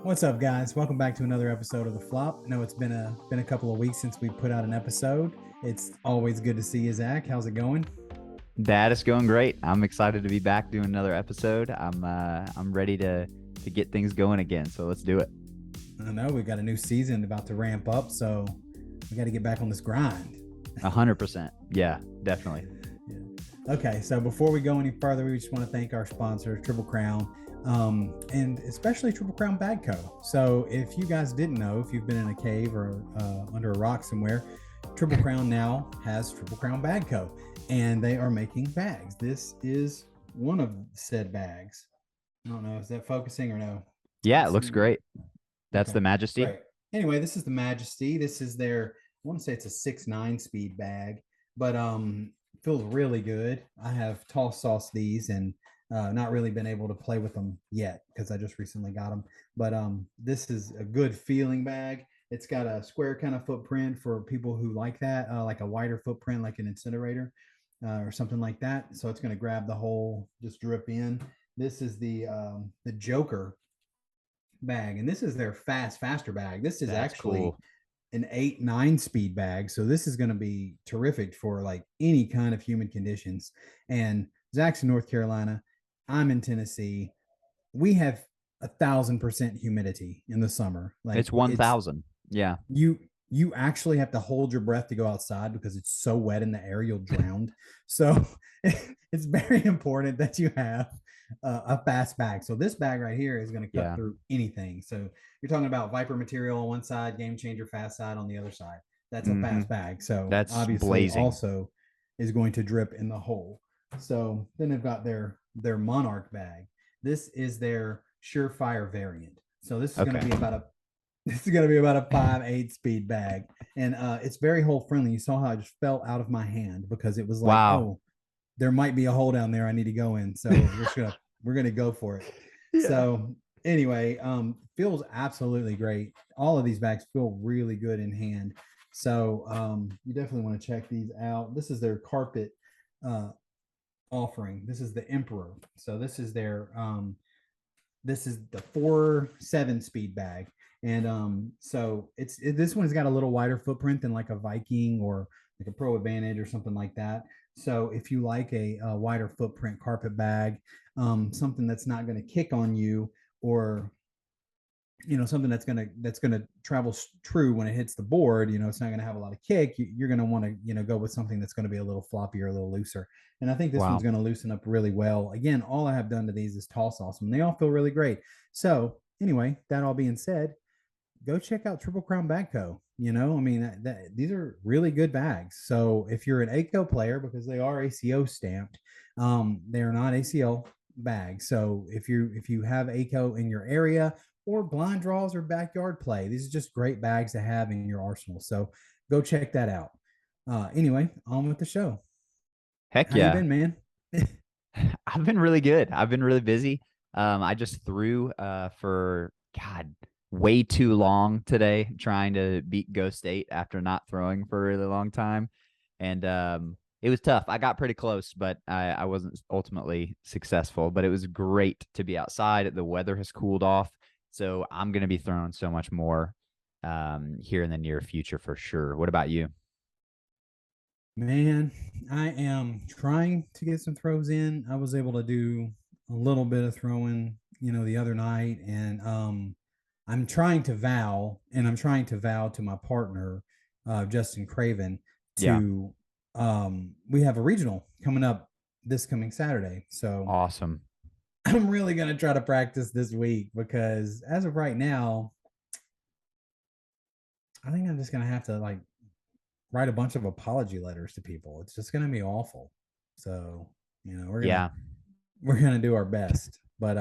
What's up, guys? Welcome back to another episode of The Flop. I know it's been a couple of weeks since we put out an episode. It's always good to see you, Zach. How's it going? That is going great. I'm excited to be back doing another episode. I'm ready to get things going again. So let's do it. I know we've got a new season about to ramp up, so we got to get back on this grind. 100%. Yeah, definitely. Yeah. Okay, so before we go any further, we just want to thank our sponsor, Triple Crown, and especially Triple Crown Bag Co. So if you guys didn't know, if you've been in a cave or under a rock somewhere, Triple Crown now has Triple Crown Bag Co. And they are making bags. This is one of said bags. I don't know, is that focusing or no? Yeah, it Let's looks see. great. That's Okay, the Majesty. great. Anyway, this is the Majesty. This is their, I want to say it's a 6'9" speed bag, but feels really good. I have toss sauce these and not really been able to play with them yet because I just recently got them. But this is a good feeling bag. It's got a square kind of footprint for people who like that, like a wider footprint, like an incinerator or something like that. So it's going to grab the whole, just drip in. This is the Joker bag, and this is their faster bag. This is That's actually cool. an 8-9 speed bag, so this is going to be terrific for like any kind of humid conditions. And Zach's in North Carolina, I'm in Tennessee. We have 1,000% humidity in the summer. Like It's it's 1,000. Yeah. you you actually have to hold your breath to go outside because it's so wet in the air you'll drown. So it's very important that you have a fast bag. So this bag right here is going to cut Yeah. through anything. So you're talking about Viper material on one side, Game Changer fast side on the other side. That's a hmm fast bag. So That's obviously blazing. also is going to drip in the hole. So then they've got their Monarch bag. This is their Surefire variant. So this is going Okay. to be about a this is going to be about a 5/8 speed bag, and it's very hole friendly. You saw how it just fell out of my hand because it was like, Wow. oh, there might be a hole down there I need to go in. So we're gonna go for it. Yeah. So anyway, feels absolutely great. All of these bags feel really good in hand. So you definitely want to check these out. This is their carpet uh, offering. This is the Emperor. So this is the 4.7 speed bag. And so this one's got a little wider footprint than like a Viking or like a Pro Advantage or something like that. So if you like a wider footprint carpet bag, something that's not going to kick on you, or something that's gonna travel true when it hits the board. It's not going to have a lot of kick. You're going to want to go with something that's going to be a little floppier, a little looser. And I think this one's Wow. going to loosen up really well. Again, all I have done to these is toss awesome, and they all feel really great. So anyway, that all being said, go check out Triple Crown Bag Co. I mean, these are really good bags. So if you're an ACO player, because they are ACO stamped, they are not ACL bags. So if you have ACO in your area, or blind draws or backyard play, these are just great bags to have in your arsenal. So go check that out. Anyway, on with the show. Heck How you yeah. been, man? I've been really good. I've been really busy. I just threw for God way too long today, trying to beat Ghost State after not throwing for a really long time, and it was tough. I got pretty close, but I wasn't ultimately successful. But it was great to be outside. The weather has cooled off, so I'm going to be throwing so much more here in the near future for sure. What about you? Man, I am trying to get some throws in. I was able to do a little bit of throwing, the other night, and I'm trying to vow to my partner, Justin Craven, Yeah, to we have a regional coming up this coming Saturday. So awesome. I'm really gonna try to practice this week because as of right now, I think I'm just gonna have to like write a bunch of apology letters to people. It's just gonna be awful. So, we're gonna Yeah, we're gonna do our best. But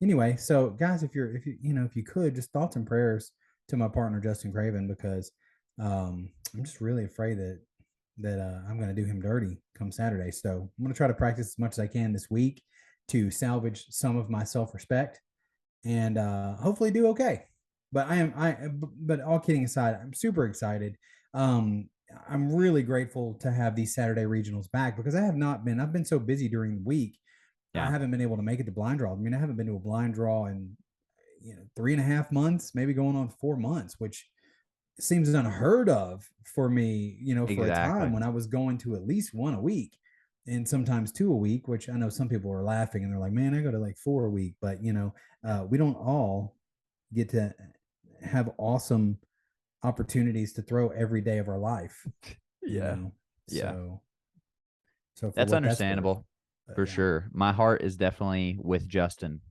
anyway, so guys, if you could, just thoughts and prayers to my partner Justin Craven, because I'm just really afraid that I'm gonna do him dirty come Saturday. So I'm gonna try to practice as much as I can this week to salvage some of my self-respect and hopefully do okay. But but all kidding aside, I'm super excited. Um, I'm really grateful to have these Saturday regionals back because I've been so busy during the week. I yeah. haven't been able to make it to blind draw. I mean, I haven't been to a blind draw in 3.5 months, maybe going on 4 months, which seems unheard of for me, for a time Exactly. when I was going to at least one a week and sometimes two a week, which I know some people are laughing and they're like, man, I go to like four a week. But, we don't all get to have awesome opportunities to throw every day of our life, you Yeah. know? Yeah. So, so for That's what that's worth, understandable for yeah. sure. My heart is definitely with Justin,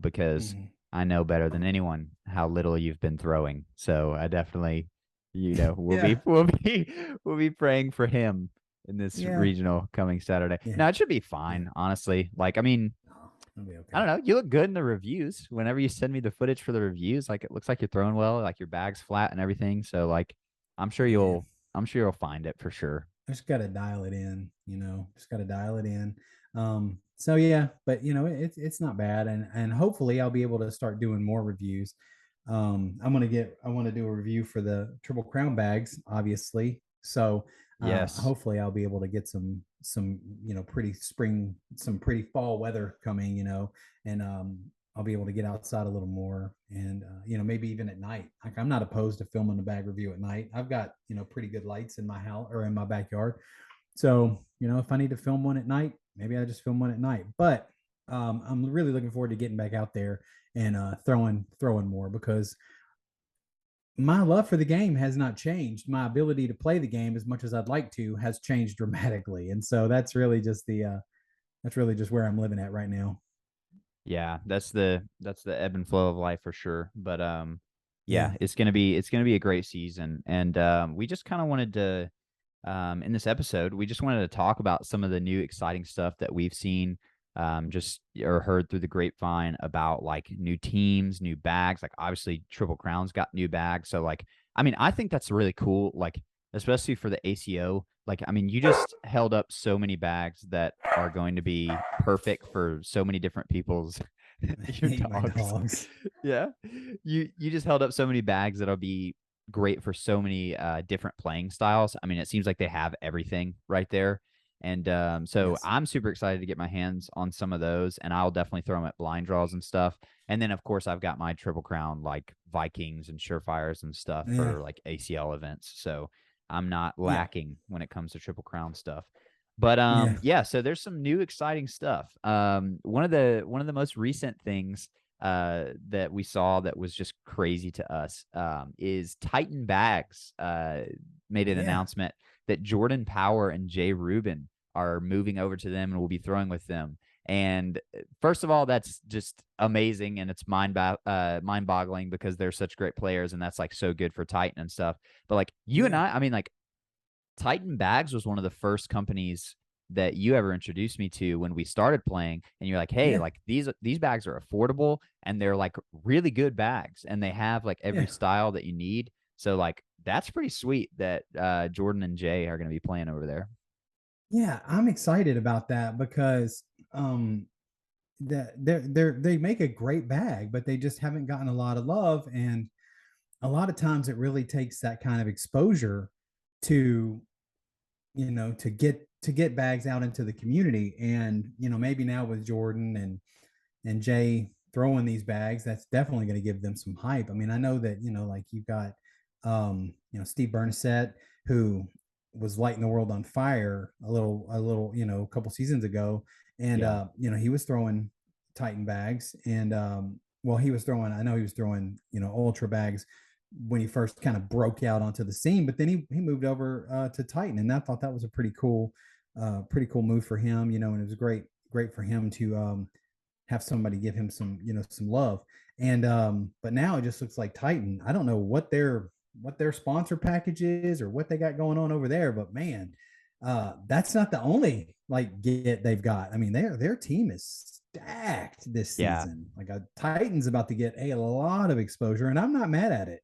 because Mhm. I know better than anyone how little you've been throwing. So I definitely, we'll be Yeah. we'll be praying for him in this Yeah. regional coming Saturday. Yeah. No, it should be Yeah. fine, honestly. Like, I mean, Oh, it'll be I okay. don't know. You look good in the reviews. Whenever you send me the footage for the reviews, like it looks like you're throwing well, like your bag's flat and everything. So like I'm sure Yeah. you'll I'm sure you'll find it for sure. Just got to dial it in, just got to dial it in. So yeah, but it's not bad. And hopefully I'll be able to start doing more reviews. I want to do a review for the Triple Crown bags, obviously. So Yes. hopefully I'll be able to get some, pretty spring, some pretty fall weather coming, and I'll be able to get outside a little more and, maybe even at night. Like I'm not opposed to filming the bag review at night. I've got, pretty good lights in my house or in my backyard. So, if I need to film one at night, maybe I just film one at night. But I'm really looking forward to getting back out there and throwing more because my love for the game has not changed. My ability to play the game as much as I'd like to has changed dramatically. And so that's really just where I'm living at right now. Yeah, that's the ebb and flow of life for sure. But Yeah. yeah, it's gonna be a great season. And we just kind of wanted to in this episode, we just wanted to talk about some of the new exciting stuff that we've seen just or heard through the grapevine about like new teams, new bags. Like obviously Triple Crown's got new bags. So like I mean, I think that's really cool, like especially for the ACO. Like, I mean, you just held up so many bags that are going to be perfect for so many different people's I your hate my dogs. dogs. Yeah. You just held up so many bags that'll be great for so many different playing styles. I mean, it seems like they have everything right there. And so Yes. I'm super excited to get my hands on some of those, and I'll definitely throw them at blind draws and stuff. And then, of course, I've got my Triple Crown like Vikings and Surefires and stuff Yeah. for like ACL events. So I'm not Yeah. lacking when it comes to Triple Crown stuff. But Yeah. yeah, so there's some new exciting stuff. One of the most recent things that we saw that was just crazy to us is Titan Bags made an Yeah. announcement that Jordan Power and Jay Rubin are moving over to them and will be throwing with them. And first of all, that's just amazing, and it's mind boggling because they're such great players, and that's like so good for Titan and stuff. But like you and Yeah. I mean, like Titan Bags was one of the first companies that you ever introduced me to when we started playing, and you're like, hey, Yeah. like these bags are affordable and they're like really good bags and they have like every Yeah. style that you need. So like that's pretty sweet that Jordan and Jay are going to be playing over there. Yeah. I'm excited about that because that they make a great bag, but they just haven't gotten a lot of love. And a lot of times it really takes that kind of exposure to to get bags out into the community. And maybe now with Jordan and Jay throwing these bags, that's definitely going to give them some hype. I mean, I know that, like you've got, Steve Bernasette, who was lighting the world on fire a little, a couple seasons ago. And, Yeah. he was throwing Titan bags and, well, I know he was throwing, ultra bags when he first kind of broke out onto the scene, but then he moved over to Titan. And I thought that was a pretty cool move for him, and it was great for him to, have somebody give him some love. And but now it just looks like Titan. I don't know what their sponsor package is or what they got going on over there, but man, that's not the only like get they've got. I mean, their team is stacked this Yeah. season. Like a Titan's about to get a lot of exposure, and I'm not mad at it.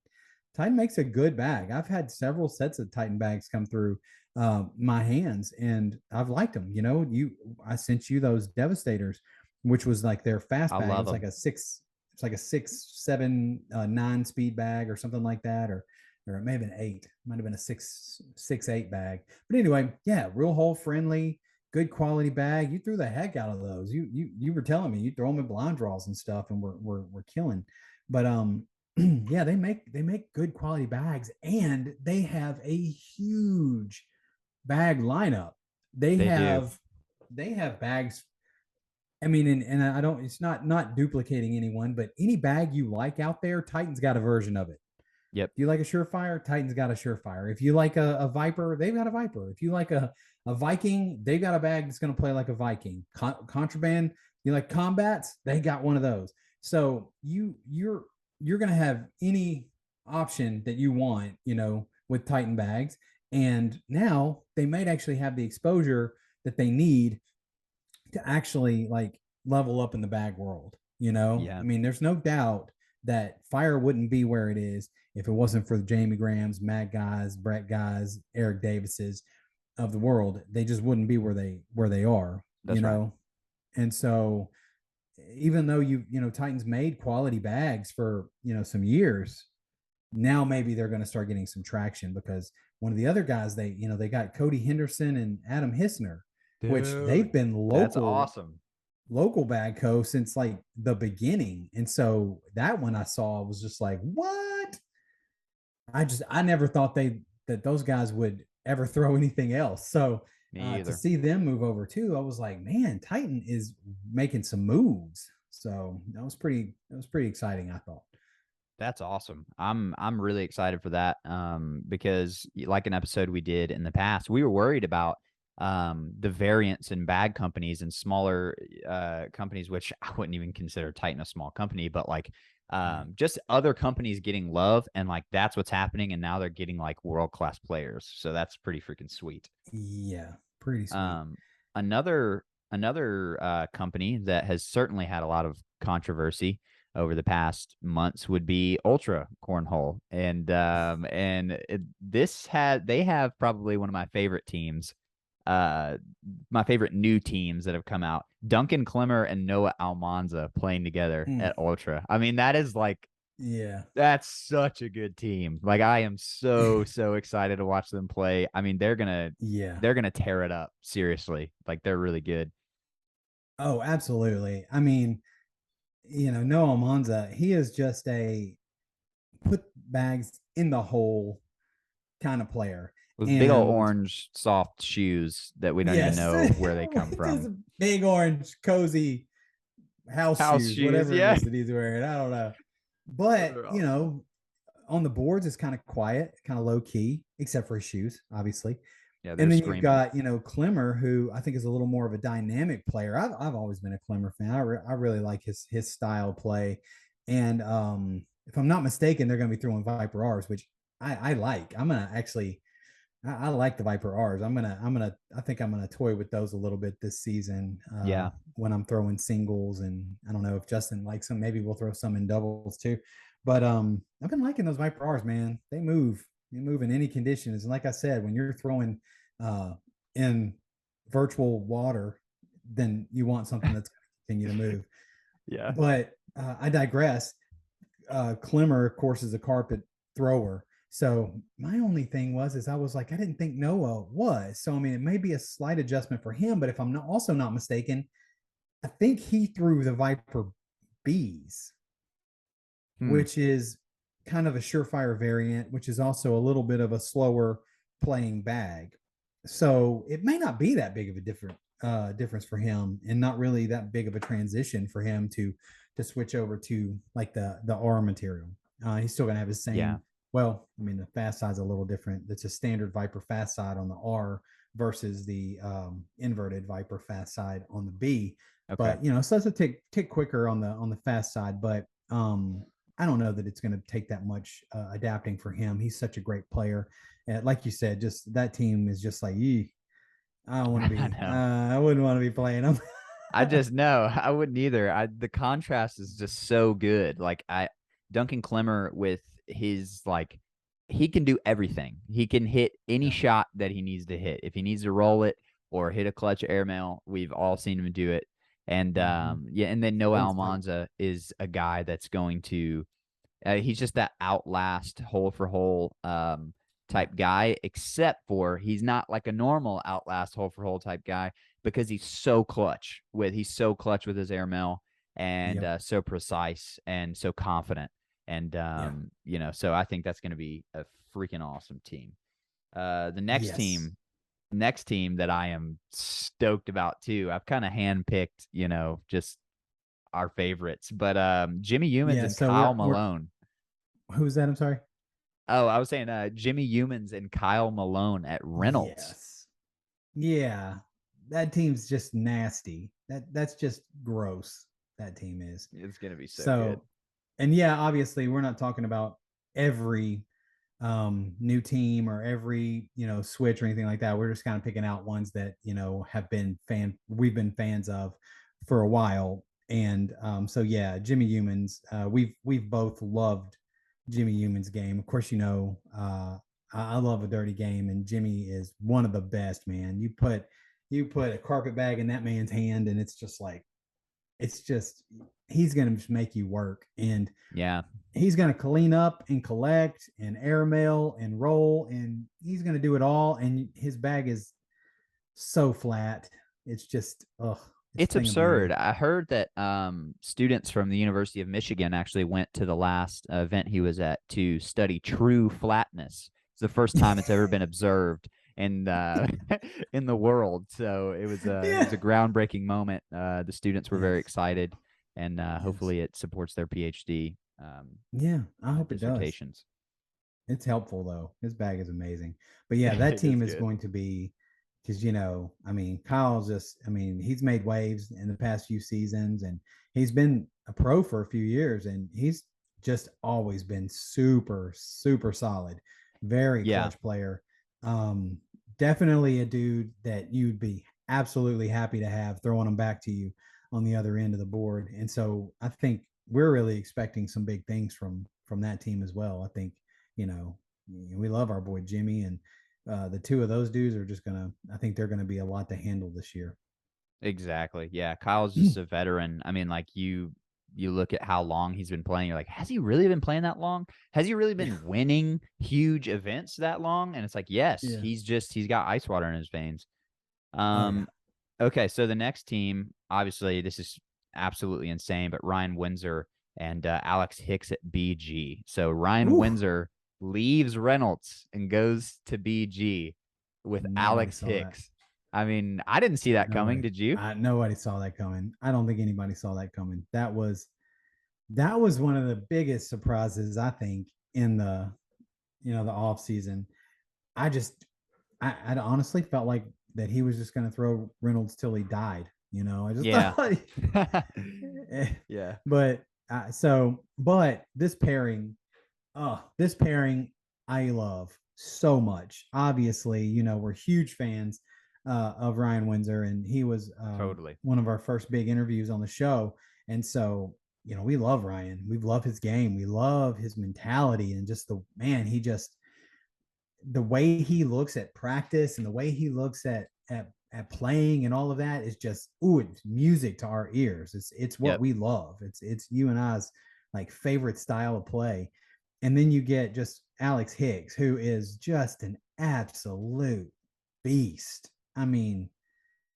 Titan makes a good bag. I've had several sets of Titan bags come through my hands, and I've liked them. I sent you those Devastators, which was like their fast I bag. It love was like them. a six, it's like a 6, 7, 9 speed bag or something like that, or it may have been eight. It might have been a 6, 8 bag. But anyway, yeah, real hole friendly, good quality bag. You threw the heck out of those. You were telling me you throw them in blind draws and stuff, and we're killing. But yeah, they make good quality bags, and they have a huge bag lineup. They They do. have they have bags. I mean, and I don't. It's not duplicating anyone, but any bag you like out there, Titan's got a version of it. Yep. If you like a Surefire, Titan's got a Surefire. If you like a Viper, they've got a Viper. If you like a Viking, they've got a bag that's going to play like a Viking. Contraband, you like combats, they got one of those. So you're going to have any option that you want, with Titan bags. And now they might actually have the exposure that they need to actually like level up in the bag world. I Yeah. mean, there's no doubt that fire wouldn't be where it is if it wasn't for the Jamie Grahams, Matt guys, Brett guys, Eric Davises of the world. They just wouldn't be where they are, That's right. And so even though Titans made quality bags for, some years, now maybe they're going to start getting some traction because one of the other guys they got Cody Henderson and Adam Hissner, which Dude, they've been that's local awesome. local bag co since like the beginning. And so that one I saw was just like, what? I never thought that those guys would ever throw anything else. So Me to either. see them move over too, I was like, man, Titan is making some moves. So that was pretty exciting, I thought. That's awesome. I'm really excited for that because like an episode we did in the past, we were worried about the variance in bag companies and smaller companies, which I wouldn't even consider Titan a small company, but like Right. just other companies getting love, and like that's what's happening, and now they're getting like world-class players. So that's pretty freaking sweet. Yeah, pretty sweet. Um, another company that has certainly had a lot of controversy over the past months would be Ultra Cornhole, and they have probably one of my favorite teams, my favorite new teams that have come out. Duncan Clemmer and Noah Almanza playing together Mm, at Ultra. I mean, that is like yeah. that's such a good team. Like I am so excited to watch them play. I mean, Yeah. they're gonna tear it up. Seriously, like they're really good. Oh, absolutely. I mean, Noah Monza, he is just a put bags in the hole kind of player. With big old And orange soft shoes that we don't even yes, know where they come just from. big orange, cozy house House shoes, shoes, whatever it yeah. is that he's wearing. I don't know. But, They're awesome. on the boards, it's kind of quiet, kind of low key, except for his shoes, obviously. Yeah, And they're then you've screaming. got, Clemmer, who I think is a little more of a dynamic player. I've always been a Clemmer fan. I really like his style of play. And if I'm not mistaken, they're going to be throwing Viper R's, which I like. I'm going to actually I like the Viper R's. I think I'm gonna toy with those a little bit this season Yeah, when I'm throwing singles, and I don't know if Justin likes them. Maybe we'll throw some in doubles too. But I've been liking those Viper R's, man. They move in any conditions. And like I said, when you're throwing uh, in virtual water, then you want something that's going to continue to move. yeah. But I digress. Clemmer, of course, is a carpet thrower. So my only thing is I was like, I didn't think Noah was. So I mean, it may be a slight adjustment for him, but if I'm not also not mistaken, I think he threw the Viper Bs, Hmm. which is kind of a surefire variant, which is also a little bit of a slower playing bag. So it may not be that big of a difference for him, and not really that big of a transition for him to switch over to like the R material. He's still gonna have his Yeah. same. Well, I mean, the fast side's a little different. It's a standard Viper fast side on the R versus the inverted Viper fast side on the B. Okay. But so it's a tick quicker on the fast side. But I don't know that it's going to take that much adapting for him. He's such a great player. Like you said, just that team is just like, I don't want to I be. know. I wouldn't want to be playing them. I just know I wouldn't either. The contrast is just so good. Duncan Clemmer with his like he can do everything. He can hit any Yeah. shot that he needs to hit. If he needs to roll it or hit a clutch airmail, we've all seen him do it. And Mm-hmm. yeah, and then Noah Holds tight. Almanza is a guy that's going to he's just that outlast hole for hole Yeah. type guy, except for he's not like a normal outlast hole for hole type guy because he's so clutch with his airmail. and Yep. so precise and so confident. And Yeah. so I think that's going to be a freaking awesome team. The Yes. next team that I am stoked about too. I've kind of handpicked, just our favorites, but Jimmy Humans Yeah. and So Kyle we're Malone. who's that? I'm sorry. Oh, I was saying Jimmy Humans and Kyle Malone at Reynolds. Yes. Yeah. That team's just nasty. That's just gross. That team is. It's gonna be so good. So, and yeah, obviously we're not talking about every new team or every switch or anything like that. We're just kind of picking out ones that have been we've been fans of for a while. And so yeah, Jimmy Humans, we've both loved Jimmy Humans game. Of course, I love a dirty game, and Jimmy is one of the best, man. You put a carpet bag in that man's hand, and it's just like, it's just, he's gonna just make you work. And Yeah, he's going to clean up and collect and airmail and roll, and he's going to do it all. And his bag is so flat. It's just, it's a it's thing of absurd. beauty. I heard that students from the University of Michigan actually went to the last event he was at to study true flatness. It's the first time it's ever been observed in in the world. So it Yeah. was a groundbreaking moment. The students were very Yes. excited, and Yes. hopefully it supports their PhD Yeah. I hope it does. dissertations. It's helpful though. His bag is amazing. But yeah, that It is team is good. going to be, because I mean, Kyle's just, I mean, he's made waves in the past few seasons, and he's been a pro for a few years, and he's just always been super, super solid. Very Yeah, clutch player. Um, Definitely a dude that you'd be absolutely happy to have throwing him back to you on the other end of the board. And so I think we're really expecting some big things from that team as well. I think you know, we love our boy Jimmy, and the two of those dudes are just gonna. I think they're gonna be a lot to handle this year. exactly. Yeah, Kyle's just a veteran. I mean, like you look at how long he's been playing, you're like, has he really been playing that long? Has he really Yeah, been winning huge events that long? And it's like, yes, yeah. he's got ice water in his veins. Oh yeah. Um, okay, so the next team, obviously, this is absolutely insane, but Ryan Windsor and Alex Hicks at BG. So Ryan Ooh, Windsor leaves Reynolds and goes to BG with nobody Alex saw that. Hicks. I mean, I didn't see that coming. Nobody, Did you? nobody saw that coming. I don't think anybody saw that coming. That was one of the biggest surprises, I think, in the off season. I just, I honestly felt like that he was just going to throw Reynolds till he died. I just Yeah. thought, Yeah. but but this pairing I love so much. Obviously, we're huge fans of Ryan Windsor, and he was Totally. one of our first big interviews on the show. And so, we love Ryan. We love his game. We love his mentality, and just the man. The way he looks at practice, and the way he looks at playing and all of that is just, it's music to our ears. It's what Yep. we love. It's you and I's like favorite style of play. And then you get just Alex Hicks, who is just an absolute beast. I mean,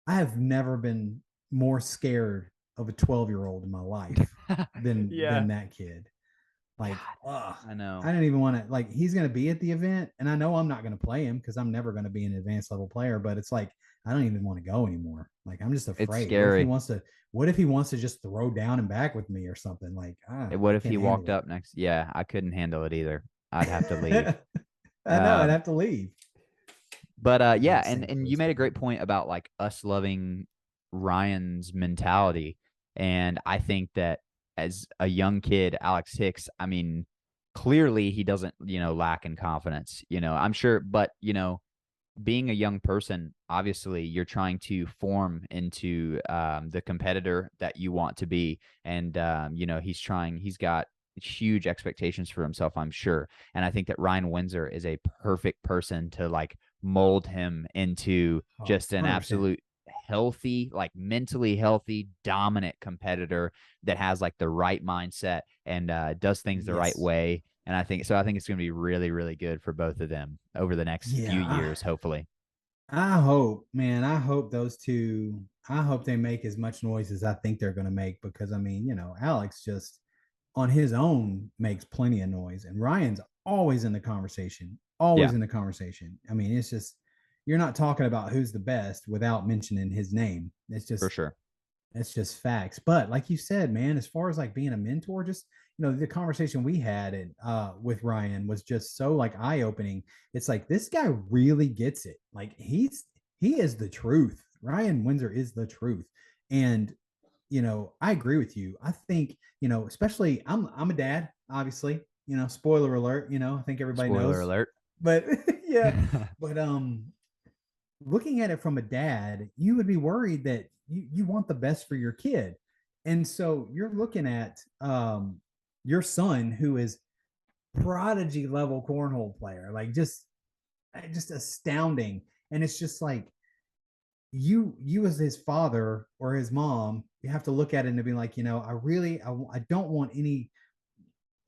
I have never been more scared of a 12-year-old in my life than Yeah. that kid. Like, I know. I didn't even want to, like, he's going to be at the event, and I know I'm not going to play him because I'm never going to be an advanced level player, but it's like, I don't even want to go anymore. Like, I'm just It's afraid. scary. What if he wants to just throw down and back with me or something? Like, What I if he can't walked handle up next? Yeah, I couldn't handle it either. I'd have to leave. it. I know I'd Um, have to leave. but Oh, yeah, same and you goes made for a great me. point about like us loving Ryan's mentality, and I think that as a young kid, Alex Hicks, I mean, clearly he doesn't, lack in confidence. I'm sure, but being a young person, obviously you're trying to form into the competitor that you want to be. And, he's got huge expectations for himself, I'm sure. And I think that Ryan Windsor is a perfect person to like mold him into Oh, just an 100%. absolute healthy, like mentally healthy, dominant competitor that has like the right mindset and does things the right Yes. way. And I think so. I think it's going to be really, really good for both of them over the next few Yeah. years, hopefully. I hope, man, I hope those two, I hope they make as much noise as I think they're going to make because I mean, Alex just on his own makes plenty of noise and Ryan's always in the conversation, always Yeah, in the conversation. I mean, it's just, you're not talking about who's the best without mentioning his name. for sure. It's just facts. But like you said, man, as far as like being a mentor, just the conversation we had with Ryan was just so like eye opening. It's like this guy really gets it. Like he is the truth. Ryan Windsor is the truth. And I agree with you. I think, especially I'm a dad, obviously, spoiler alert, I think everybody Spoiler knows. alert. But yeah, but looking at it from a dad, you would be worried that you want the best for your kid. And so you're looking at your son who is prodigy level cornhole player, like just astounding. And it's just like you as his father or his mom, you have to look at it and be like, I don't want any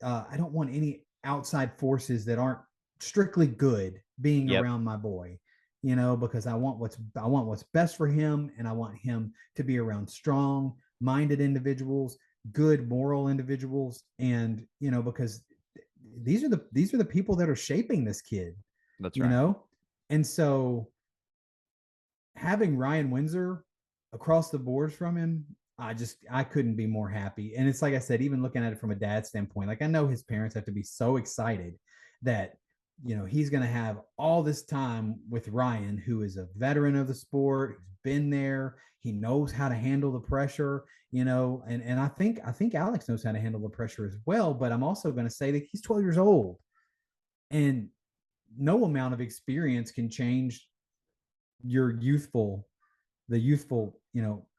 I don't want any outside forces that aren't strictly good being Yep, around my boy, because I want what's best for him, and I want him to be around strong-minded individuals, good moral individuals, and because these are the people that are shaping this kid, that's you right. know, and so having Ryan Windsor across the boards from him, I couldn't be more happy. And it's like I said, even looking at it from a dad standpoint, like I know his parents have to be so excited that he's going to have all this time with Ryan, who is a veteran of the sport, who's been there, he knows how to handle the pressure, and I think Alex knows how to handle the pressure as well. But I'm also going to say that he's 12 years old, and no amount of experience can change your youthful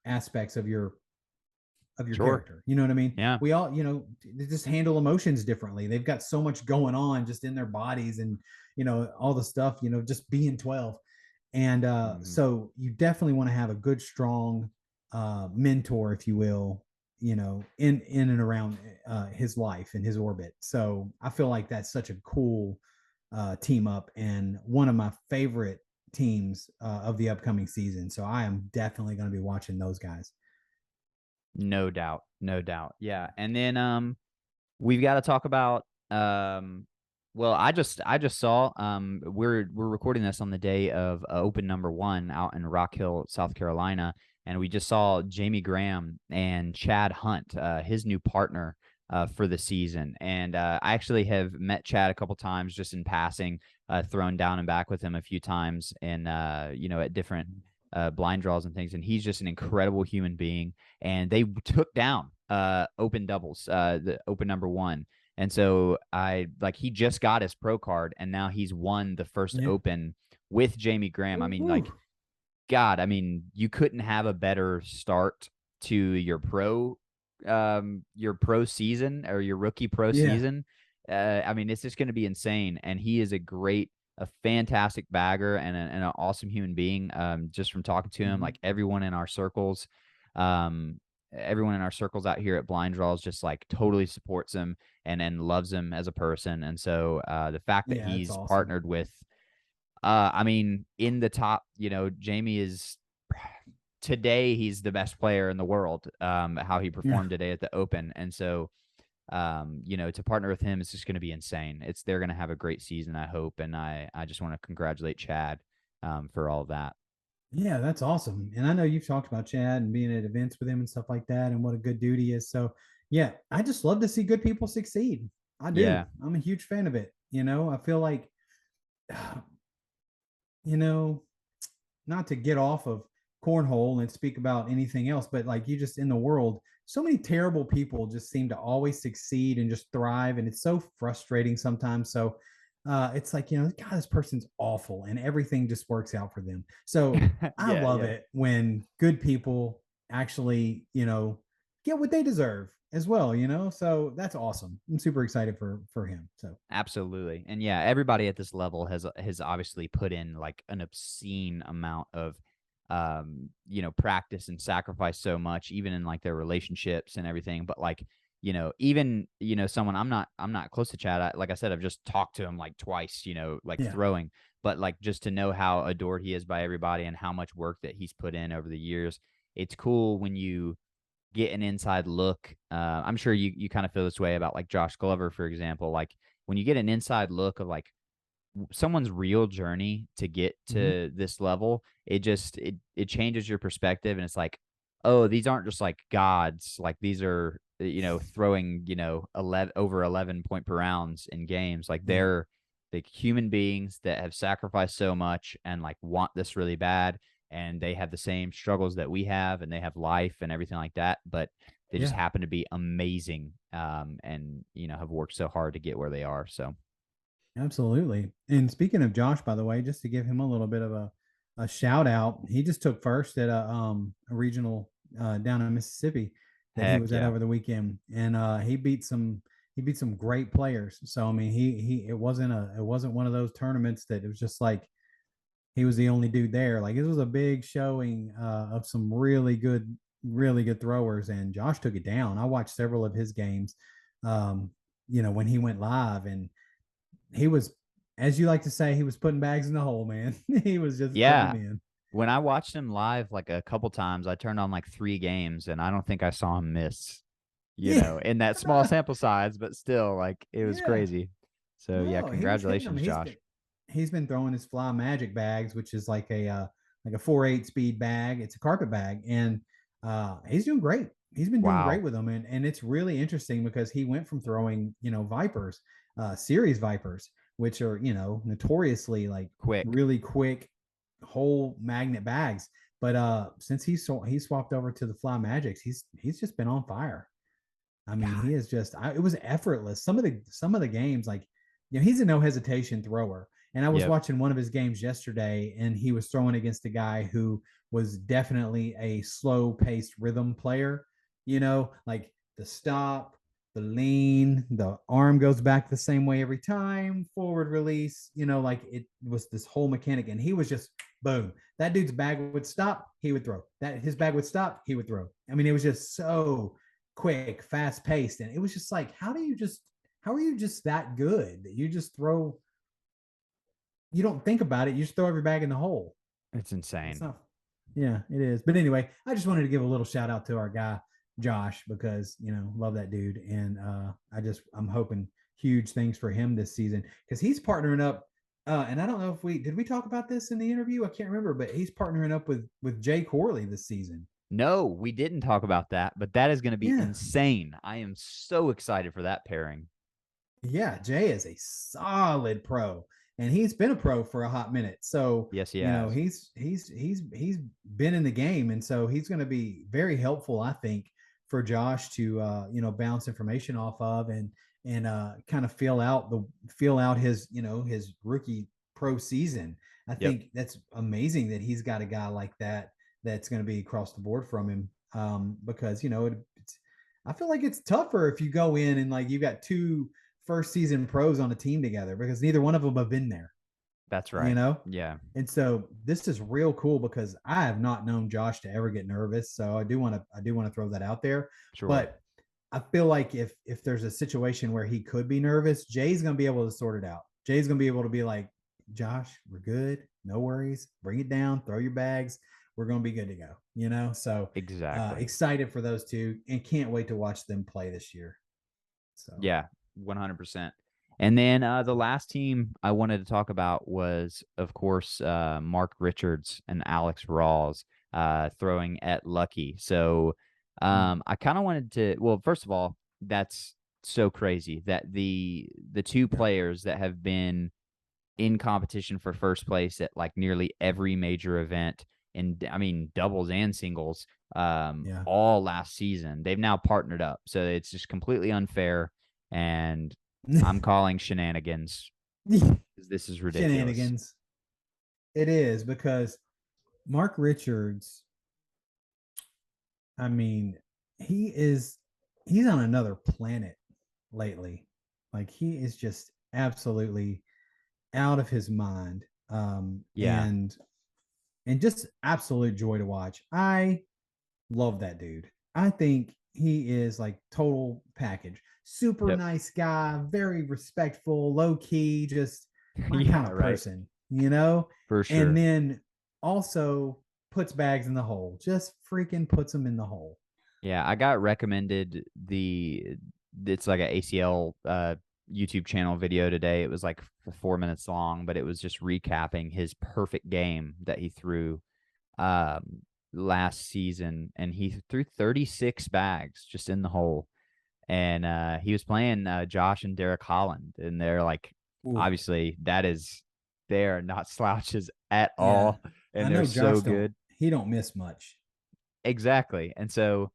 aspects of your Sure. character. You know what I mean? Yeah. We all, they just handle emotions differently. They've got so much going on just in their bodies, and all the stuff, just being 12. And Mhm. so you definitely want to have a good strong mentor, if you will, in and around his life and his orbit. So I feel like that's such a cool team up, and one of my favorite teams of the upcoming season. So I am definitely going to be watching those guys. No doubt. No doubt. Yeah. And then we've got to talk about well, I just saw we're recording this on the day of open number 1 out in Rock Hill, South Carolina, and we just saw Jamie Graham and Chad Hunt, his new partner for the season. And I actually have met Chad a couple times just in passing, thrown down and back with him a few times, and at different blind draws and things. And he's just an incredible human being. And they took down open doubles, the open number 1. And so he just got his pro card, and now he's won the first Yeah. open with Jamie Graham. I mean, Woo. God, I mean, you couldn't have a better start to your pro season or your rookie pro Yeah. season. I mean, it's just going to be insane. And he is a fantastic bagger and an awesome human being. Just from talking to him, Mhm. like um, everyone in our circles out here at Blind Draws just like totally supports him and loves him as a person. And so the fact that Yeah, it's he's awesome. partnered with I mean, in the top, Jamie is today he's the best player in the world. How he Yeah. performed today at the Open, and so to partner with him is just going to be insane. They're going to have a great season, I hope, and I just want to congratulate Chad for all of that. Yeah, that's awesome. And I know you've talked about Chad and being at events with him and stuff like that, and what a good dude he is. So, yeah, I just love to see good people succeed. I do. Yeah, I'm a huge fan of it. I feel like, you know, not to get off of cornhole and speak about anything else, but like you just in the world, so many terrible people just seem to always succeed and just thrive. And it's so frustrating sometimes. So it's like, God, this person's awful and everything just works out for them. So I yeah, love yeah. it when good people actually, get what they deserve as well, So that's awesome. I'm super excited for him. So Absolutely. And yeah, everybody at this level has obviously put in like an obscene amount of practice and sacrifice so much even in like their relationships and everything, but like even someone I'm not close to Chad. Like I said, I've just talked to him like twice, like yeah. throwing, but like just to know how adored he is by everybody and how much work that he's put in over the years. It's cool when you get an inside look. I'm sure you kind of feel this way about like Josh Glover, for example. Like when you get an inside look of like someone's real journey to get Hmm. to this level, it changes your perspective, and it's like, oh, these aren't just like gods. Like these are throwing 11 over 11 point per rounds in games. Like Yeah, they're like human beings that have sacrificed so much and like want this really bad, and they have the same struggles that we have, and they have life and everything like that, but they just yeah. happen to be amazing, and have worked so hard to get where they are. So Absolutely. And speaking of Josh, by the way, just to give him a little bit of a shout out, he just took first at a regional down in Mississippi that he heck was at yeah. over the weekend, and he beat some great players. So I mean, he it wasn't one of those tournaments that it was just like he was the only dude there. Like it was a big showing of some really good throwers, and Josh took it down. I watched several of his games, um, when he went live, and he was, as you like to say, he was putting bags in the hole, man. He was just putting them Yeah. in. When I watched him live like a couple times, I turned on like 3 games and I don't think I saw him miss, Yeah. in that small sample size, but still like it was Yeah. crazy. So yeah, No, he was hitting them. congratulations, Josh. He's been throwing his Fly Magic bags, which is like a 4/8 speed bag. It's a carpet bag, and he's doing great. He's been doing great Wow. with them, and it's really interesting because he went from throwing Vipers, series Vipers, which are notoriously like Quick. really quick whole magnet bags. But since he swapped over to the Fly Magics, he's just been on fire. I mean, he God. is just it was effortless. Some of the games, like he's a no hesitation thrower. And I was Yep. watching one of his games yesterday, and he was throwing against a guy who was definitely a slow paced rhythm player. Like the stop, the lean, the arm goes back the same way every time, forward release. Like it was this whole mechanic, and he was just boom. That dude's bag would stop, he would throw. That his bag would stop, he would throw. I mean, it was just so quick, fast paced, and it was just like, how are you just that good that you just throw? You don't think about it. You just throw every bag in the hole. It's It's insane. not. Yeah, it is. But anyway, I just wanted to give a little shout out to our guy Josh because love that dude, and I'm hoping huge things for him this season because he's partnering up. And I don't know if we talk about this in the interview. I can't remember, but he's partnering up with Jay Corley this season. No, we didn't talk about that, but that is going to be Yeah, insane. I am so excited for that pairing. Yeah, Jay is a solid pro, and he's been a pro for a hot minute. So Yes, he has. he's been in the game, and so he's going to be very helpful, I think, for Josh to bounce information off of and kind of feel out his his rookie pro season. I Yep. think that's amazing that he's got a guy like that that's going to be across the board from him, because I feel like it's tougher if you go in and like you've got two first season pros on a team together because neither one of them have been there, That's you right. know? Yeah, And so this is real cool because I have not known Josh to ever get nervous. So I do want to throw that out there. sure. But I feel like if there's a situation where he could be nervous, Jay's gonna be able to sort it out. Jay's gonna be able to be like, Josh, we're good. No worries. Bring it down, throw your bags. We're gonna be good to go. So Exactly. excited for those two and can't wait to watch them play this year. So Yeah, 100%. And then the last team I wanted to talk about was, of course, Mark Richards and Alex Rawls throwing at Lucky. So I kind of wanted to, well, first of all, that's so crazy that the two yeah, players that have been in competition for first place at like nearly every major event, and I mean doubles and singles, yeah. all last season. They've now partnered up, so it's just completely unfair, and I'm calling shenanigans because this is ridiculous. Shenanigans. It is because Mark Richards, I mean, he is he's on another planet lately. Like he is just absolutely out of his mind. Yeah. And just absolute joy to watch. I love that dude. I think he is like total package. Super Yep. nice guy, very respectful, low key, just my kind Yeah. of Right. person. you know, For and sure. then also puts bags in the hole, just freaking puts them in the hole. Yeah, I got recommended it's like a ACL YouTube channel video today. It was like 4 minutes long, but it was just recapping his perfect game that he threw um last season, and he threw 36 bags just in the hole. And he was playing Josh and Derek Holland, and they're like, Ooh, obviously that is they're not slouches at yeah. all, I and they're know so Josh don't good. he don't miss much. Exactly. And so,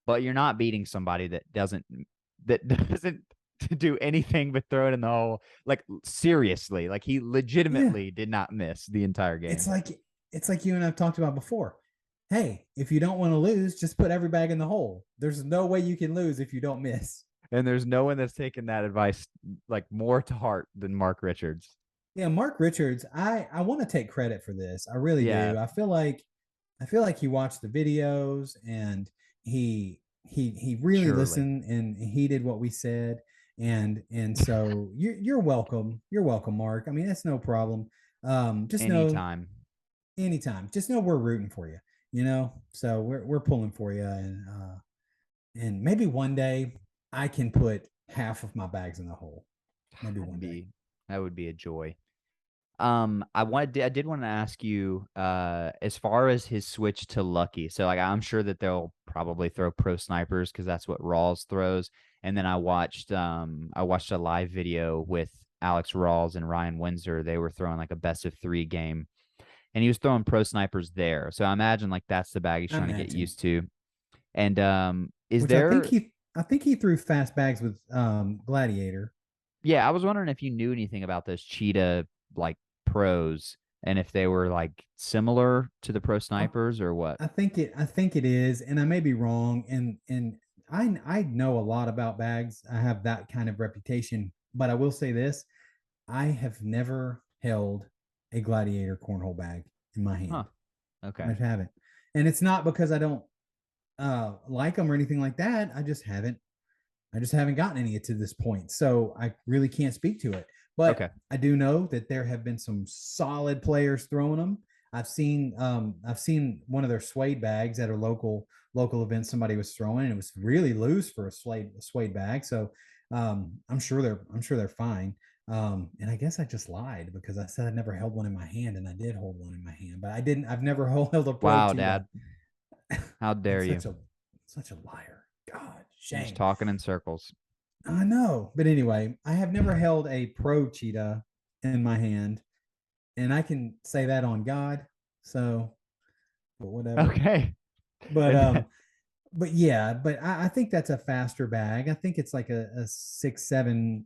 but you're not beating somebody that doesn't do anything but throw it in the hole. Like seriously, like he Yeah. legitimately did not miss the entire It's game. like it's like you and I've talked about before. Hey, if you don't want to lose, just put every bag in the hole. There's no way you can lose if you don't miss. And there's no one that's taken that advice like more to heart than Mark Richards. Yeah, Mark Richards, I want to take credit for this. I really Yeah, do. I feel like he watched the videos and he really surely. listened and he did what we said. And so you're welcome. You're welcome, Mark. I mean, that's no problem. Just know Anytime. anytime. Just know we're rooting for you, you know? So we're pulling for you and maybe one day I can put half of my bags in the hole. Maybe That'd one day. be that would be a joy. I did want to ask you, as far as his switch to Lucky. So like I'm sure that they'll probably throw pro snipers because that's what Rawls throws. And then I watched a live video with Alex Rawls and Ryan Windsor. They were throwing like a best of three game, and he was throwing pro snipers there. So I imagine like that's the bag he's I trying to get imagine. used to. And is Which there I think he threw fast bags with Gladiator. yeah, I was wondering if you knew anything about those cheetah like pros and if they were like similar to the pro I, snipers or what. I think it is, and I may be wrong. And I know a lot about bags. I have that kind of reputation, but I will say this: I have never held a Gladiator cornhole bag in my Huh. hand. I Okay. haven't, and it's not because I don't like them or anything like that. I just haven't gotten any to this point. So I really can't speak to it. But Okay. I do know that there have been some solid players throwing them. I've seen one of their suede bags at a local event somebody was throwing, and it was really loose for a suede bag. So I'm sure they're fine. And I guess I just lied because I said I never held one in my hand, and I did hold one in my hand, but I didn't. I've never held a pro Wow, cheetah. Dad. How I'm dare you? such a liar. God, You're just shame. talking in circles. I know. But anyway, I have never held a pro cheetah in my hand, and I can say that on God. So, but whatever. Okay. But And yeah, but I think that's a faster bag. I think it's like a 6, 7,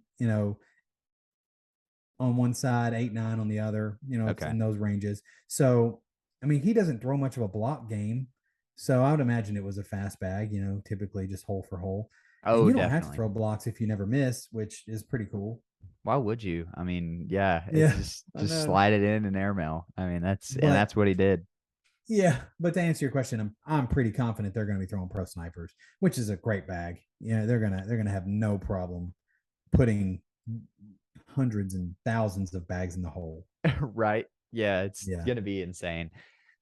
on one side, 8, 9 on the other. It's okay. in those ranges. So, I mean, he doesn't throw much of a block game. So I would imagine it was a fast bag, typically just hole for hole. And Oh, you don't have to definitely. throw blocks if you never miss, which is pretty cool. Why would you? I mean, yeah, it's Yeah, just I just know. slide it in and airmail. I mean, But that's what he did. yeah, but to answer your question, I'm pretty confident they're going to be throwing pro snipers, which is a great bag. They're gonna have no problem putting hundreds and thousands of bags in the hole. Right? Yeah, it's Yeah, gonna be insane.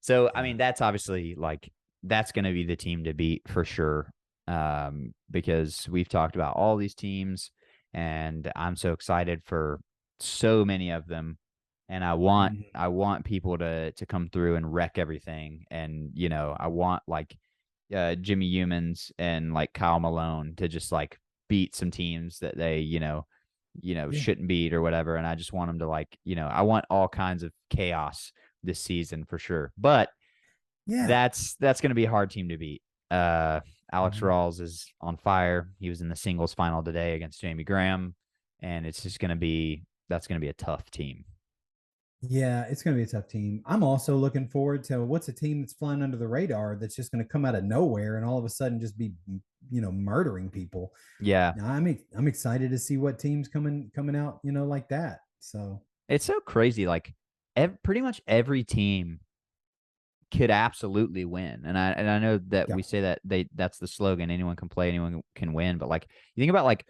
So, I yeah, mean, that's obviously like that's gonna be the team to beat for sure. Because we've talked about all these teams, and I'm so excited for so many of them. And mhm, I want people to come through and wreck everything. And I want like Jimmy Humans and like Kyle Malone to just like beat some teams that they yeah, shouldn't beat or whatever. And I just want them to like I want all kinds of chaos this season for sure. But yeah. that's going to be a hard team to beat. Alex Mhm. Rawls is on fire. He was in the singles final today against Jamie Graham, and it's just going to be that's going to be a tough team. Yeah, it's going to be a tough team. I'm also looking forward to what's a team that's flying under the radar that's just going to come out of nowhere and all of a sudden just be, murdering people. Yeah, Now, I'm excited to see what teams coming out, like that. So, it's so crazy. Like pretty much every team could absolutely win. And I know that yeah, we say that that's the slogan, anyone can play, anyone can win, but like you think about like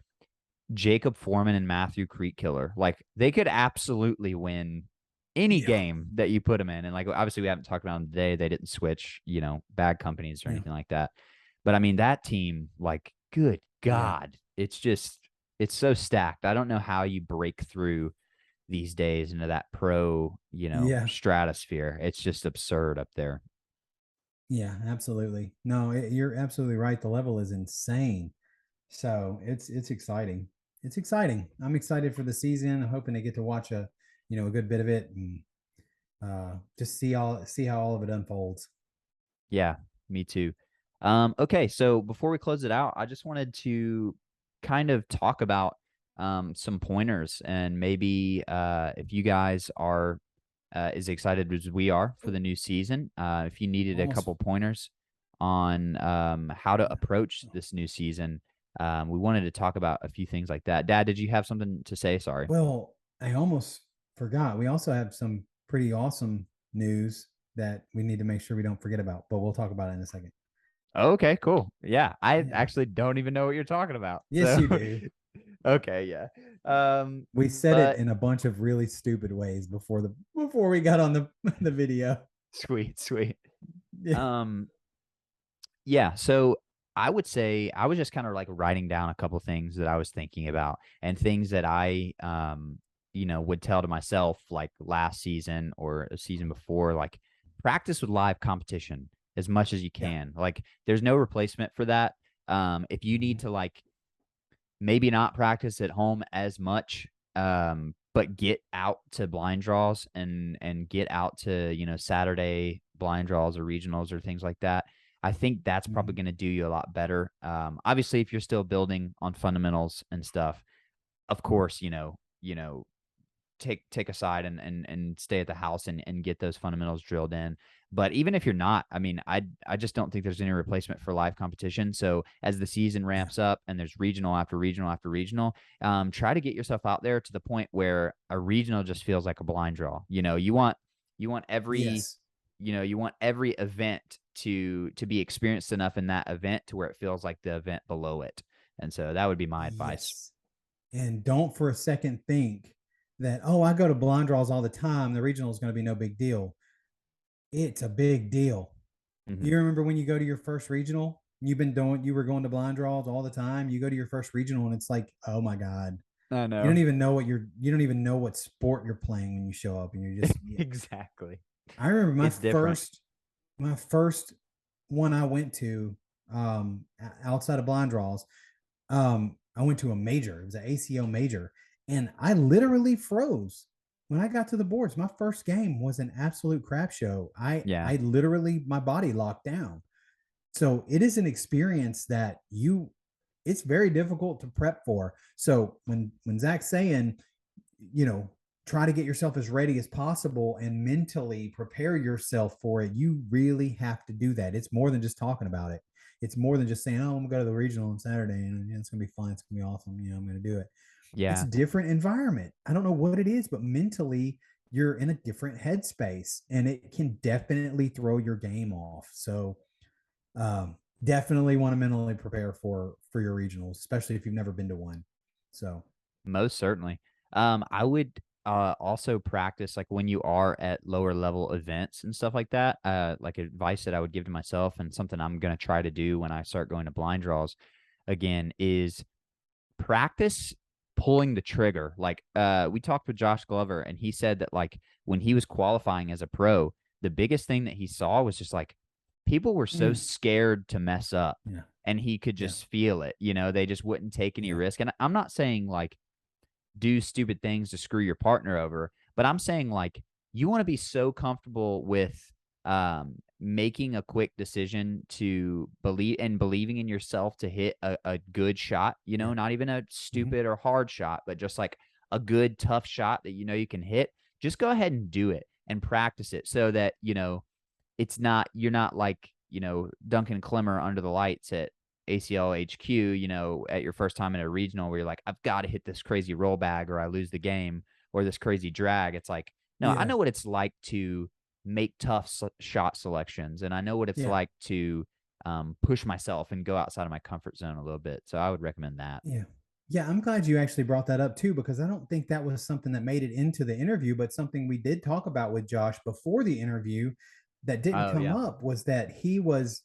Jacob Foreman and Matthew Creek Killer, like they could absolutely win any Yeah. game that you put them in. And like, obviously we haven't talked about them today. They didn't switch, bad companies or Yeah. anything like that. But I mean, that team, like, good Yeah. God, it's so stacked. I don't know how you break through these days into that pro, Yeah. stratosphere. It's just absurd up there. Yeah, absolutely. No, you're absolutely right. The level is insane. So it's exciting. It's exciting. I'm excited for the season. I'm hoping to get to watch a good bit of it and just see how all of it unfolds. Yeah, me too. Okay, so before we close it out, I just wanted to kind of talk about some pointers and maybe if you guys are as excited as we are for the new season, if you needed a Almost couple pointers on how to yeah. approach this new season, we wanted to talk about a few things like that. Dad, did you have something to say? Sorry. Well, I almost forgot. We also have some pretty awesome news that we need to make sure we don't forget about, but we'll talk about it in a second. Okay, cool. Yeah, I Yeah. actually don't even know what you're talking about. Yes, So, you do. okay, yeah. We said it But in a bunch of really stupid ways before we got on the the video. sweet, sweet. Yeah. Um, yeah, so I would say I was just kind of like writing down a couple things that I was thinking about and things that I would tell to myself like last season or a season before, like practice with live competition as much as you Yeah. can. Like there's no replacement for that. If you need Mhm. to like maybe not practice at home as much, but get out to blind draws and get out to Saturday blind draws or regionals or things like that. I think that's probably Mhm. going to do you a lot better. Obviously, if you're still building on fundamentals and stuff, of course, take a side and stay at the house and get those fundamentals drilled in. But even if you're not, I mean, I just don't think there's any replacement for live competition. So as the season Yeah. ramps up and there's regional after regional after regional, try to get yourself out there to the point where a regional just feels like a blind draw. You want every Yes. you want every event to be experienced enough in that event to where it feels like the event below it. And so that would be my advice. Yes. And don't for a second think that, oh, I go to blind draws all the time. The regional is going to be no big deal. It's a big deal. Hmm. You remember when you go to your first regional? You were going to blind draws all the time. You go to your first regional and it's like, oh my God. I You don't know. even know you don't even know what sport you're playing when you show up and you're just yeah. Exactly. I remember It's different. my first one I went to outside of blind draws. I went to a major. It was an ACL major, and I literally froze when I got to the boards. My first game was an absolute crap show. Yeah. I literally my body locked down. So it is an experience that it's very difficult to prep for. So when Zach's saying, you know, try to get yourself as ready as possible and mentally prepare yourself for it, you really have to do that. It's more than just talking about it. It's more than just saying, "Oh, I'm gonna go to the regional on Saturday and it's gonna be fun. It's gonna be awesome. I'm gonna do it." It's a Yeah. different environment. I don't know what it is, but mentally, you're in a different headspace, and it can definitely throw your game off. So, definitely want to mentally prepare for your regionals, especially if you've never been to one. So, Most certainly. I would also practice like when you are at lower level events and stuff like that. Like advice that I would give to myself and something I'm going to try to do when I start going to blind draws again is practice pulling the trigger. Like we talked with Josh Glover and he said that like when he was qualifying as a pro, the biggest thing that he saw was just like people were so mm, scared to mess up yeah, and he could yeah, just feel it. They just wouldn't take any yeah, risk. And I'm not saying like do stupid things to screw your partner over. But I'm saying like you want to be so comfortable with making a quick decision to believing in yourself to hit a good shot, yeah, not even a hmm stupid or hard shot, but just like a good tough shot that you can hit. Just go ahead and do it and practice it so that, you're not like, Duncan Clemmer under the lights at ACL HQ, at your first time in a regional where you're like, I've got to hit this crazy roll bag or I lose the game or this crazy drag. It's like, no, I yeah, know what it's like to make tough shot selections and I know what it's yeah, like to push myself and go outside of my comfort zone a little bit. So I would recommend that. yeah. Yeah, I'm glad you actually brought that up too, because I don't think that was something that made it into the interview, but something we did talk about with Josh before the interview that didn't Oh come yeah. up was that he was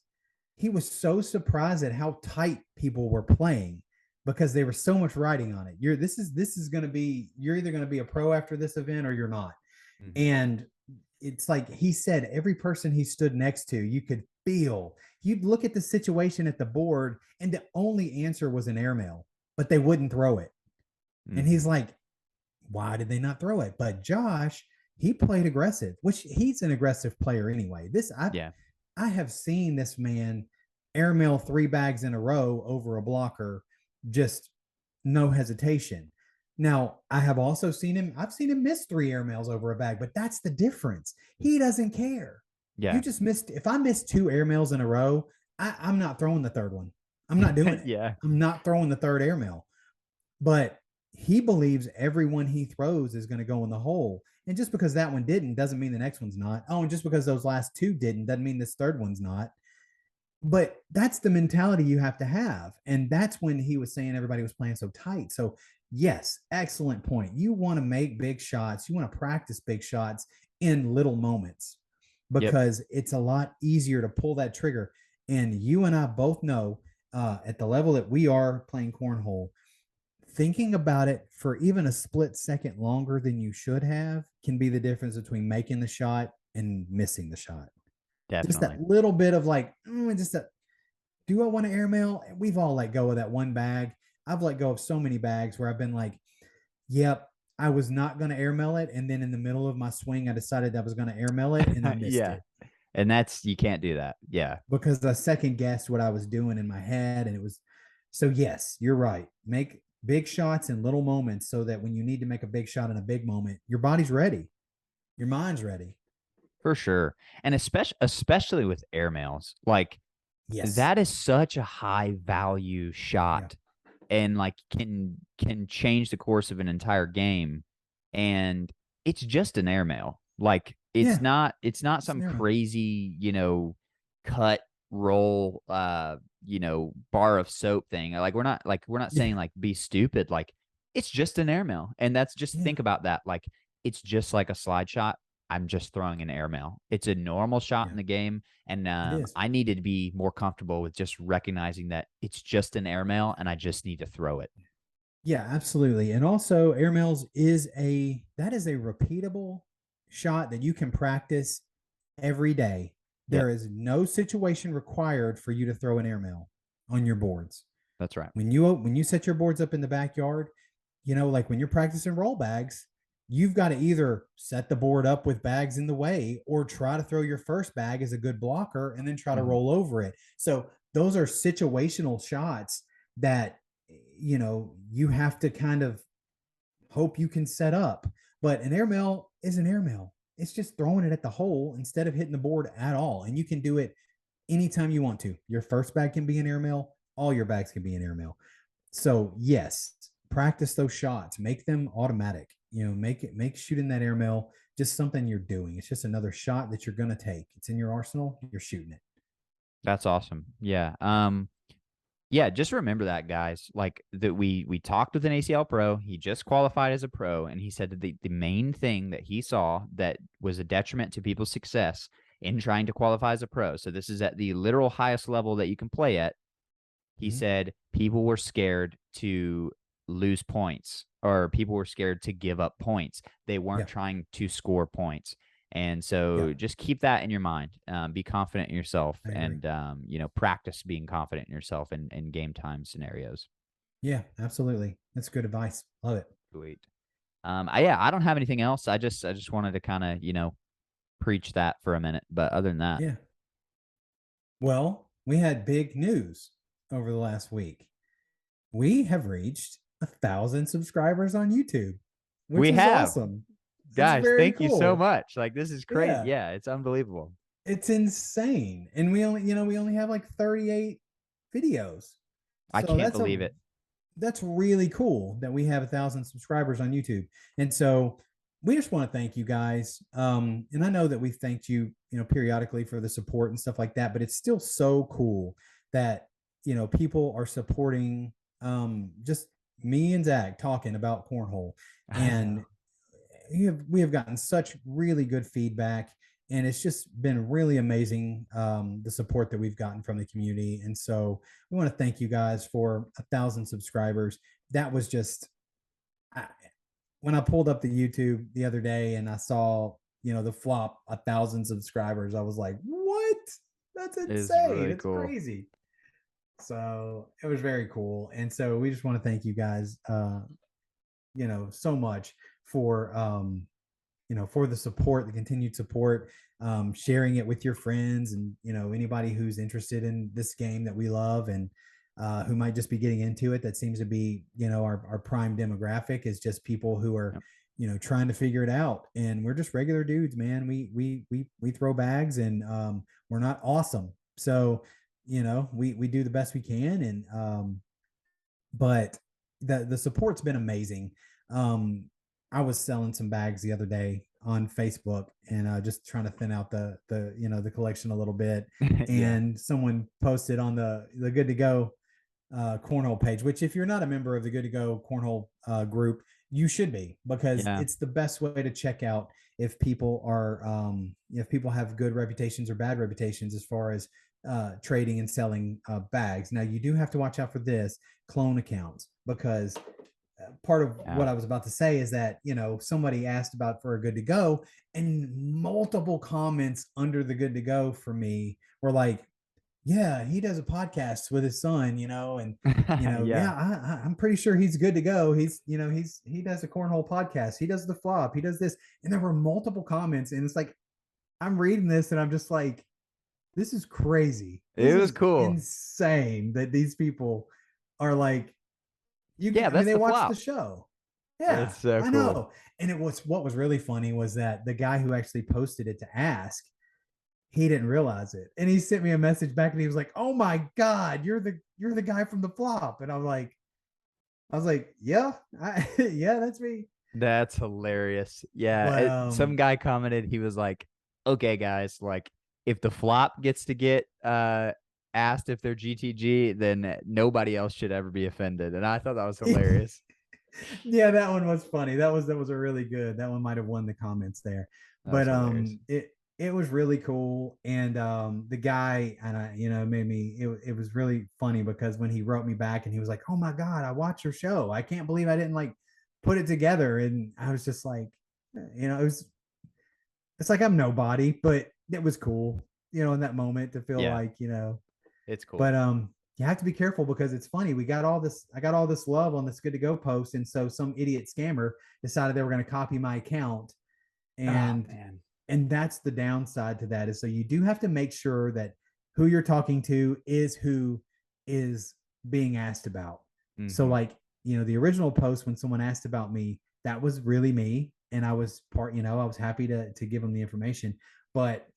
so surprised at how tight people were playing because there was so much writing on it. This is going to be you're either going to be a pro after this event or you're not. Mhm. And it's like he said, every person he stood next to, you could feel. You'd look at the situation at the board, and the only answer was an airmail, but they wouldn't throw it. And Mhm. he's like, why did they not throw it? But Josh, he played aggressive, which he's an aggressive player anyway. Yeah. I have seen this man airmail 3 bags in a row over a blocker, just no hesitation. Now, I've seen him miss 3 airmails over a bag, but that's the difference. He doesn't care. You Yeah. just missed, if I missed 2 airmails in a row, I'm not throwing the third one. I'm not doing it. Yeah. I'm not throwing the third airmail. But he believes every one he throws is going to go in the hole. And just because that one didn't doesn't mean the next one's not. Oh, and just because those last 2 didn't doesn't mean this third one's not. But that's the mentality you have to have. And that's when he was saying everybody was playing so tight. So, yes, excellent point. You want to make big shots, you want to practice big shots in little moments Yep. because it's a lot easier to pull that trigger. And you and I both know at the level that we are playing cornhole, thinking about it for even a split second longer than you should have can be the difference between making the shot and missing the shot. Just that Definitely. little bit of like, just a, do I want to airmail? We've all let go of that one bag. I've let go of so many bags where I've been like, yep, I was not going to airmail it. And then in the middle of my swing, I decided I was going to airmail it and I missed Yeah. it And that's you can't do that. Yeah. because I second guessed what I was doing in my head. And it was so, yes, you're right. Make big shots in little moments so that when you need to make a big shot in a big moment, your body's ready, your mind's ready. For sure. And especially with airmails, like Yes. that is such a high value Yeah. shot and like can change the course of an entire game. And it's just an airmail. Like Yeah. it's not It's an some arrow. crazy, cut roll bar of soap thing. Like we're not Yeah. saying like be stupid. Like it's just an airmail. And that's just Yeah. think about that. Like it's just like a slide shot. I'm just throwing an airmail. It's a normal shot in Yeah. the game. And It is. I needed to be more comfortable with just recognizing that it's just an airmail and I just need to throw it. Yeah, absolutely. And also airmails is a repeatable shot that you can practice every day. Yep, There is no situation required for you to throw an airmail on your boards. that's right. When you set your boards up in the backyard, like when you're practicing roll bags, you've got to either set the board up with bags in the way or try to throw your first bag as a good blocker and then try to Mhm. roll over it. So those are situational shots that you have to kind of hope you can set up. But an airmail is an airmail. It's just throwing it at the hole instead of hitting the board at all. And you can do it anytime you want to. Your first bag can be an airmail, all your bags can be an airmail. So yes, practice those shots, make them automatic. Make shooting that airmail just something you're doing. It's just another shot that you're gonna take. It's in your arsenal. You're shooting it. That's awesome. Yeah. Yeah, just remember that, guys. Like that we talked with an ACL pro. He just qualified as a pro, and he said that the main thing that he saw that was a detriment to people's success in trying to qualify as a pro. So this is at the literal highest level that you can play at. He Mhm. said people were scared to lose points or people were scared to give up points. They weren't Yeah, trying to score points. And yeah, so just keep that in your mind. Be confident in yourself I agree. and, practice being confident in yourself in game time scenarios. Yeah, absolutely. That's good advice. Love it. Sweet. Yeah, I don't have anything else. I just wanted to kind of, preach that for a minute. But other than that, Yeah. Well, we had big news over the last week. We have reached 1,000 subscribers on YouTube, which we is have, awesome. It's guys, very thank you so cool. much. Like, this is crazy. Yeah, Yeah, it's unbelievable. it's insane. And we only have like 38 videos. I So can't that's a believe it. that's really cool that we have 1,000 subscribers on YouTube. And so we just want to thank you guys. And I know that we've thanked you, periodically for the support and stuff like that, but it's still so cool that people are supporting just me and Zach talking about cornhole, I know. and we have gotten such really good feedback, and it's just been really amazing, the support that we've gotten from the community. And so we want to thank you guys for 1,000 subscribers. That was just I, when I pulled up the YouTube the other day and I saw, the flop 1,000 subscribers. I was like, what? That's It's insane. really It's cool. crazy. So it was very cool. And so we just want to thank you guys, so much for, for the support, the continued support, sharing it with your friends, and anybody who's interested in this game that we love, and who might just be getting into it. That seems to be, our prime demographic is just people who are, Yep. trying to figure it out. And we're just regular dudes, man. We throw bags, and we're not awesome. So we do the best we can, and but the support's been amazing. Um, I was selling some bags the other day on Facebook, and just trying to thin out the collection a little bit. Yeah. And someone posted on the Good to Go cornhole page, which, if you're not a member of the Good to Go cornhole group, you should be, because Yeah. it's the best way to check out if people have good reputations or bad reputations as far as trading and selling bags. Now, you do have to watch out for this: clone accounts, because part of Yeah. what I was about to say is that, somebody asked about for a Good to Go, and multiple comments under the Good to Go for me were like, yeah, he does a podcast with his son, and yeah, Yeah. I'm pretty sure he's good to go. He does a cornhole podcast. He does the flop. He does this. And there were multiple comments, and it's like, I'm reading this and I'm just like, this is crazy. It This was is cool. insane that these people are like, Yeah, I mean, that's they the watch the flop. show. It's Yeah, so I cool. know. And what was really funny was that the guy who actually posted it to ask, he didn't realize it, and he sent me a message back, and he was like, "Oh my god, you're the guy from the flop." And I was like, "Yeah, yeah, that's me." That's hilarious. Yeah, But some guy commented, he was like, "Okay, guys, like if the flop gets to get asked if they're GTG, then nobody else should ever be offended." And I thought that was hilarious. yeah, that one was funny. That was a really good. That one might have won the comments there. That was But hilarious. it was really cool. And the guy, and made me, it was really funny, because when he wrote me back and he was like, "Oh my god, I watched your show. I can't believe I didn't like put it together." And I was just like, it's like I'm nobody, but it was cool, in that moment, to feel Yeah, like, it's cool. but you have to be careful, because it's funny. I got all this love on this Good to Go post, and so some idiot scammer decided they were going to copy my account. Oh and man. and that's the downside to that, is so you do have to make sure that who you're talking to is who is being asked about. So, Mm-hmm. like, the original post, when someone asked about me, that was really me, and I was I was happy to give them the information. But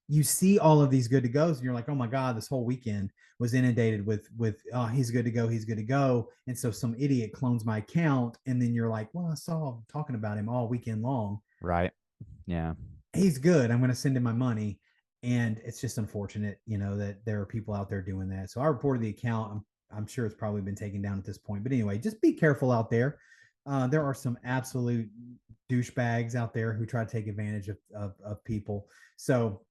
you see all of these good to goes, and you're like, "Oh my god, this whole weekend was inundated with oh, he's good to go, he's good to go." And so some idiot clones my account, and then you're like, "Well, I saw him talking about him all weekend long. Right. Yeah. He's good. I'm going to send him my money." And it's just unfortunate, that there are people out there doing that. So I reported the account. I'm sure it's probably been taken down at this point. But anyway, just be careful out there. There are some absolute douchebags out there who try to take advantage of people. So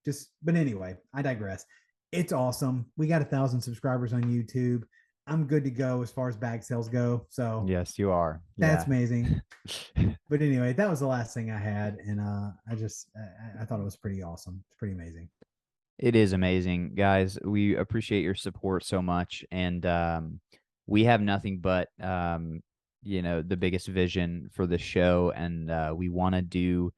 but anyway, I digress. It's awesome. We got 1,000 subscribers on YouTube. I'm good to go as far as bag sales go. So Yes, you are. that's Yeah. amazing. But anyway, that was the last thing I had, and I thought it was pretty awesome. It's pretty amazing. It is amazing, guys. We appreciate your support so much, and we have nothing but the biggest vision for the show, and we want to do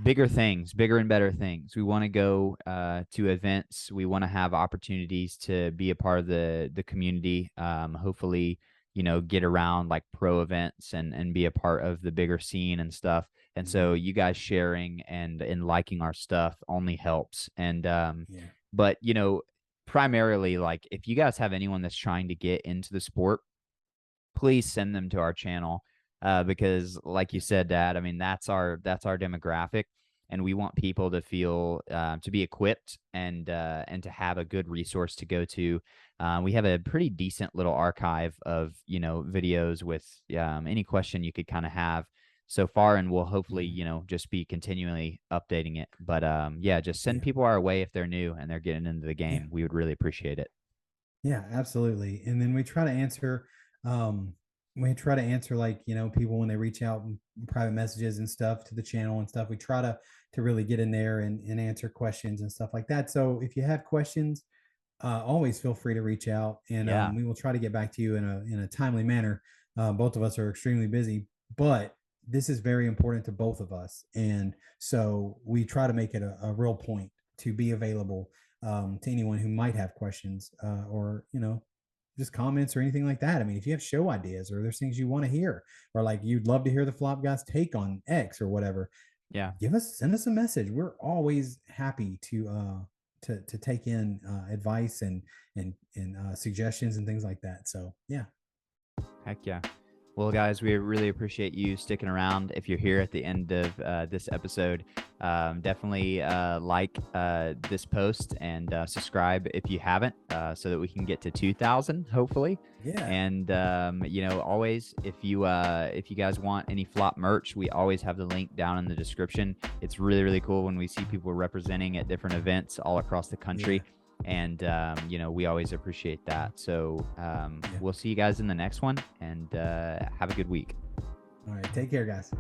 bigger things, bigger and better things. We want to go to events. We want to have opportunities to be a part of the community. Hopefully, get around like pro events and be a part of the bigger scene and stuff. And Mm-hmm. so you guys sharing and liking our stuff only helps. And Yeah. but primarily, like if you guys have anyone that's trying to get into the sport, please send them to our channel, because like you said, Dad, I mean that's our demographic. and we want people to feel to be equipped and to have a good resource to go to. We have a pretty decent little archive of videos with any question you could kind of have so far, and we'll hopefully Yeah. just be continually updating it. But yeah, just send Yeah. people our way if they're new and they're getting into the Yeah. game. We would really appreciate it. Yeah, absolutely. And then um, we try to answer like, people when they reach out in private messages and stuff to the channel and stuff. We try to really get in there and answer questions and stuff like that. So if you have questions, always feel free to reach out, and Yeah. we will try to get back to you in a timely manner. Both of us are extremely busy, but this is very important to both of us, and so we try to make it a real point to be available to anyone who might have questions, or just comments or anything like that. I mean, if you have show ideas or there's things you want to hear, or like you'd love to hear the Flop Guys take on X or whatever, Yeah. send us a message. We're always happy to take in advice and suggestions and things like that. So yeah. Heck yeah. Well, guys, we really appreciate you sticking around. If you're here at the end of this episode, definitely like this post and subscribe if you haven't, so that we can get to 2,000, hopefully. Yeah. And always, if you guys want any flop merch, we always have the link down in the description. It's really, really cool when we see people representing at different events all across the country. Yeah. And we always appreciate that. So we'll see you guys in the next one, and have a good week. All right, take care, guys.